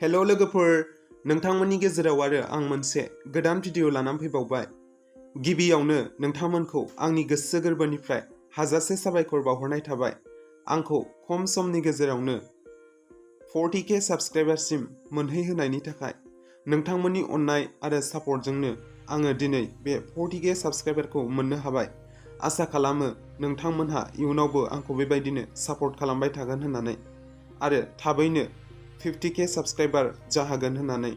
हेल' लोगोफोर, नोंथांमोननि गेजेराव आरो आं मोनसे गोदान भिडिअ लानानै फैबावबाय। गिबियावनो नोंथांमोनखौ आंनि गोसो गोरबोनिफ्राय हाजासे साबायखर बावहरनाय थाबाय। आंखौ खम समनि गेजेरावनो 40K साबस्क्राइबारसिम मोनहैहोनायनि थाखाय नोंथांमोननि अननाय आरो सापर्टजोंनो आङो दिनै बे 40K साबस्क्राइबारखौ मोननो हाबाय। आसा खालामो नोंथांमोनहा इयुनावबो आंखौ बेबायदिनो सापर्ट खालामबाय थागोन होननानै आरो थाबैनो 50K साबस्क्राइबार जाहागोन होननानै।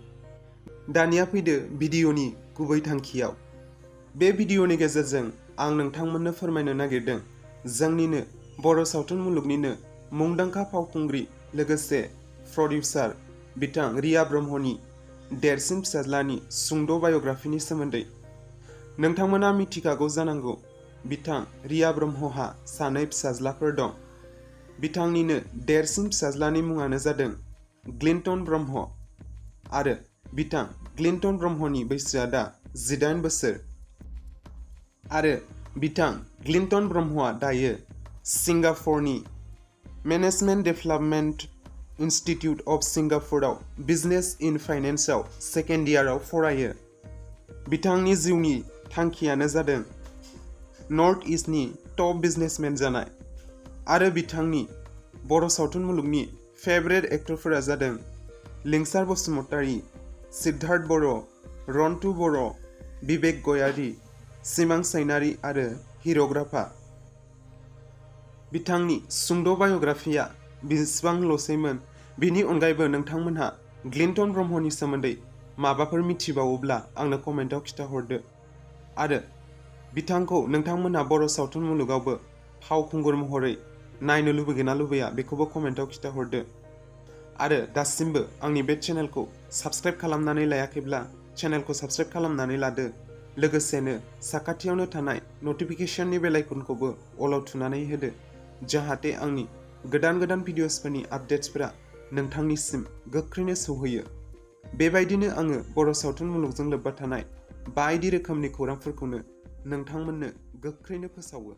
दानिया फैदो भिडिअनि गुबै थांखियाव। बे भिडिअनि गेजेरजों आं नोंथांमोननो फोरमायनो नागिरदों जोंनिनो बर' सावथुन मुलुगनिनो मुंदांखा फावखुंग्रि लोगोसे प्रडिउसार बिथां रिया ब्रह्मनि देरसिन फिसाज्लानि सुंद' बाय'ग्राफिनि सोमोन्दै। नोंथांमोना मिथिखागौ जानांगौ बिथां रिया ब्रह्महा सानै फिसाज्लाफोर दं। बिथांनिनो देरसिन फिसाज्लानि मुङानो जादों क्लिन्टन ब्रह्म आरो बिथां क्लिन्टन ब्रह्मनि बैसोआ दा 18 बोसोर आरो बिथां क्लिन्टन ब्रह्मआ दायो सिंगापुरनि मेनेजमेन्ट डेभेलपमेन्ट इनस्टिट्युट अफ सिंगापुराव बिजनेस इन फाइनेन्सआव सेकेन्ड इयाराव फरायो। बिथांनि जिउनि थांखियानो जादों नर्थ इस्टनि टप बिजनेसमेन जानाय आरो बिथांनि बर' सावथुन मुलुगनि फेभरेट एक्टरफोरा जादों लिंसार बसुमतारी, सिद्धार्थ बर', रन्टु बर', बिबेक गयारी, सिमां सैनारी आरो हिर'ग्राफा। बिथांनि सुंद' बाय'ग्राफिया बेसेबांल'सैमोन। बिनि अनगायैबो नोंथांमोनहा क्लिन्टन ब्रह्मनि सोमोन्दै माबाफोर मिथिबावोब्ला आंनो कमेन्टआव खिन्थाहरदो आरो बिथांखौ नोंथांमोनहा बर' सावथुन मुलुगावबो फावखुंगुर महरै नायनो लुबैगोन ना लुबैया बेखौबो कमेन्टआव खिन्थाहरदो आरो दासिमबो आंनि बे चेनेलखौ साबस्क्राइब खालामनानै लायाखैब्ला चेनेलखौ साबस्क्राइब खालामनानै लादो। लोगोसेनो साखाथियावनो थानाय नटिफिकेशननि बेल आइकनखौबो अलाव थुनानै होदो जाहाथे आंनि गोदान भिडिअसफोरनि आपडेट्सफोरा नोंथांनिसिम गोख्रैनो सौहैयो। बेबायदिनो आङो बर' सावथुन मुलुगजों लोब्बा थानाय बायदि रोखोमनि खौरांफोरखौनो नोंथांमोननो गोख्रैनो फोसावो।